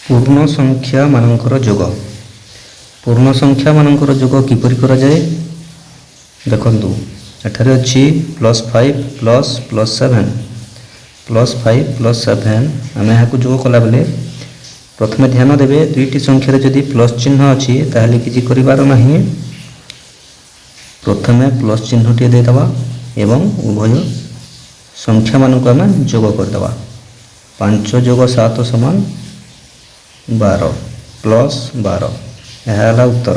पूर्ण संख्या मानकर जोग। पूर्ण संख्या मानकर जोग किपरि करा जाए देखंतु एठारे अछि +5 +7 +5 +7 आमे हाकु जोग कला बेले प्रथमे ध्यान देबे दुईटी संख्या रे जदि प्लस चिन्ह अछि ताहले किछि करिवार नाही। प्रथमे प्लस चिन्ह टे दे दबा एवं उभय संख्या मानक आमे जोग कर दबा। 5 + 7 = 12 +12 यह है उत्तर।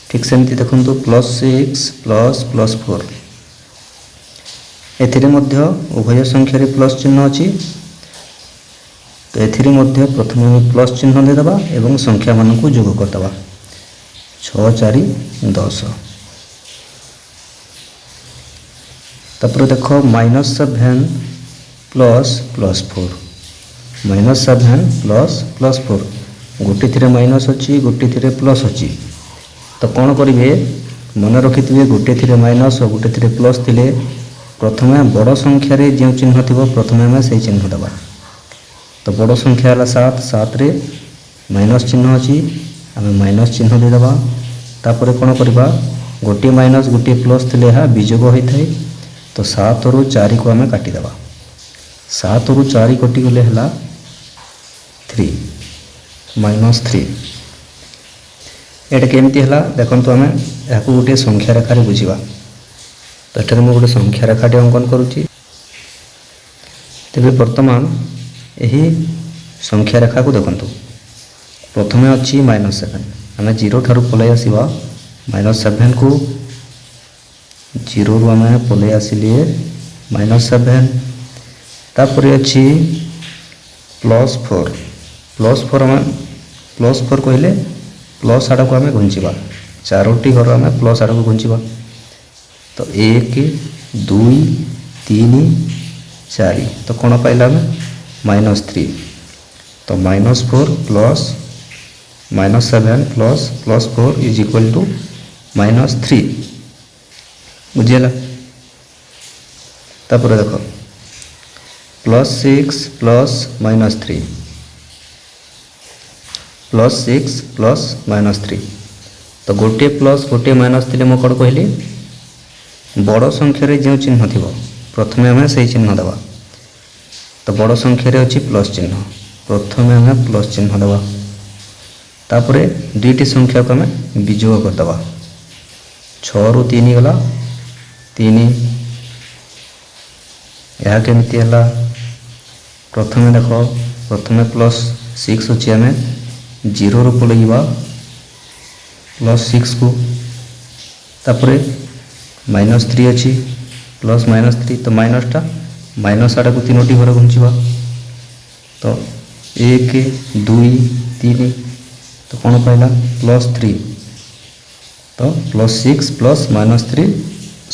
ठीक सेमती देखंतु +6 +4 एथिरे मध्य उभय संख्या रे प्लस चिन्ह अछि तो एथिरे मध्य प्रथमे प्लस चिन्ह दे दबा एवं संख्या मानक जोग कर दबा 6 4 10। तापर देखो -7 ++4 -7 ++4 गोटे थिरे माइनस अच्छी गोटे थिरे प्लस अच्छी तो कौन करेंगे मन रखिथे गोटे थिरे माइनस और गोटे थिरे प्लस थिले प्रथमे बड़ संख्यार जो चिन्ह थी प्रथमे आम से चिन्ह दबा। तो बड़ संख्या है 7 7 रे माइनस चिन्ह अच्छी आम माइनस चिन्ह देदबा। तापर कौन करवा गोटे माइनस गोटे प्लस थिले यह विजोग होता है तो 7 रु 4 को आम काटिदेवा। 7 रु 4 कटिगले है 3 -3 एटा केमती है देखो आम या गोटे संख्या रेखार बुझा। तो ये मुझे गोटे संख्या रेखाटे अंकन करुँची तेरे बर्तमान यही संख्या रेखा को देखु प्रथमे अच्छी -7 आम 0 ठारू पलि आसवा -7 को 0 रु आम पलि आसिले -7 तापर अच्छी +4 आम +4 कहले प्लस आड़ को आम घुंचवा 4टी घर आम प्लस आड़ को घुंचवा। तो 1 2 3 4 तो कौन पाइला -3 तो -4 plus -7 plus +4 is equal to -3 बुझीगला। तापर देख +6 प्लस -3 +6 प्लस -3 तो गोटे प्लस गोटे माइनस थी मुझे कौन कहली बड़ संख्यार जो चिन्ह थी प्रथमे आम से चिन्ह देवा। तो बड़ संख्यार अच्छी प्लस चिन्ह प्रथमे आम प्लस चिन्ह देवा। तापर दुईटी संख्या को आम विजोग करदे 6 रु 3 गला 3 यह केमती है प्रथमे देख प्रथमे +6 अच्छी आम 0 रु पलैवा +6 को तापर -3 अच्छी +-3 तो माइनसटा माइनस आड़ को 3टी घर घुंचवा। तो 1 2 3 तो कौन पाइला +3 तो +6 प्लस -3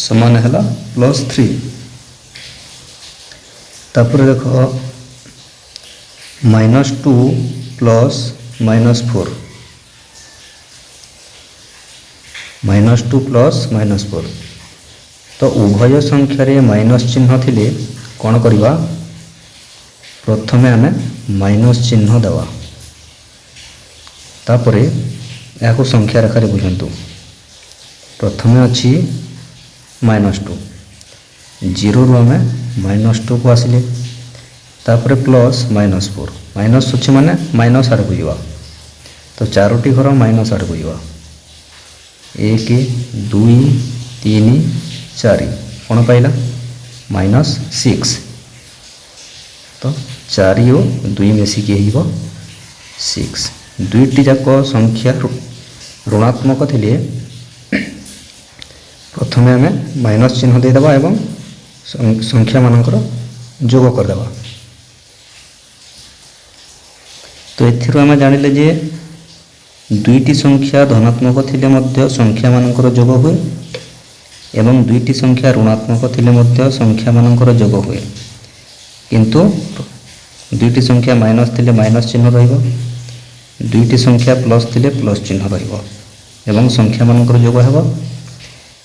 समान है +3। तापर देख -2 प्लस -4 -2 प्लस -4 तो उभय संख्यार माइनस चिन्ह थिले कौन करवा प्रथमे आम माइनस चिन्ह देवा। तापर या संख्या रेखार बुझंतु प्रथमे अच्छी -2 0 रु आम -2 को आसिले तापर प्लस -4 माइनस अच्छे माने माइनस आड़ को जावा। तो 4टी घर माइनस आड़ को जावा 1 2 3 4 कौन पाइला -6 तो 4 और 2 मिसिकी 6 दुईटी जाक संख्या ऋणात्मक थिले प्रथमे आम माइनस चिन्ह देदेबा एवं संख्या मानकर जोग करदेबा। तो एथिरो आम जानिले जे दुईटी संख्या धनात्मक थिले मध्य संख्या मानकर जोग हुए एवं दुईटी संख्या ऋणात्मक थिले मध्य संख्या मानकर जोग हुए किंतु दुईटी संख्या माइनस थिले माइनस चिन्ह रहिबो दुईटी संख्या प्लस थिले प्लस चिन्ह रहिबो एवं संख्या मानकर जोग हेबो।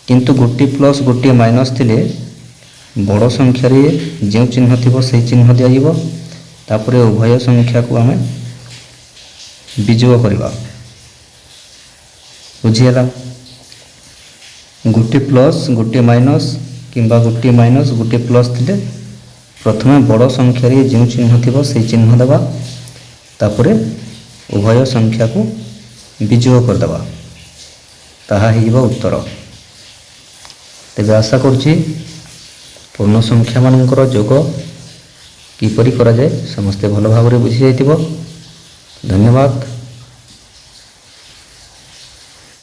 किंतु गोटे प्लस गोटे माइनस थिले बड़ संख्यार जो चिन्ह थी से चिन्ह दिज्व तापर उभय संख्या को आम ବିଯୋଗ କରିବା। ବୁଝିହେଲା? ଗୋଟିଏ ପ୍ଲସ୍ ଗୋଟିଏ ମାଇନସ୍ କିମ୍ବା ଗୋଟିଏ ମାଇନସ୍ ଗୋଟିଏ ପ୍ଲସ୍ ଥିଲେ ପ୍ରଥମେ ବଡ଼ ସଂଖ୍ୟାରେ ଯେଉଁ ଚିହ୍ନ ଥିବ ସେହି ଚିହ୍ନ ଦେବା, ତାପରେ ଉଭୟ ସଂଖ୍ୟାକୁ ବିଯୋଗ କରିଦେବା, ତାହା ହେଇଯିବ ଉତ୍ତର। ତେବେ ଆଶା କରୁଛି ପୂର୍ଣ୍ଣ ସଂଖ୍ୟାମାନଙ୍କର ଯୋଗ କିପରି କରାଯାଏ ସମସ୍ତେ ଭଲ ଭାବରେ ବୁଝିଯାଇଥିବ। ଧନ୍ୟବାଦ।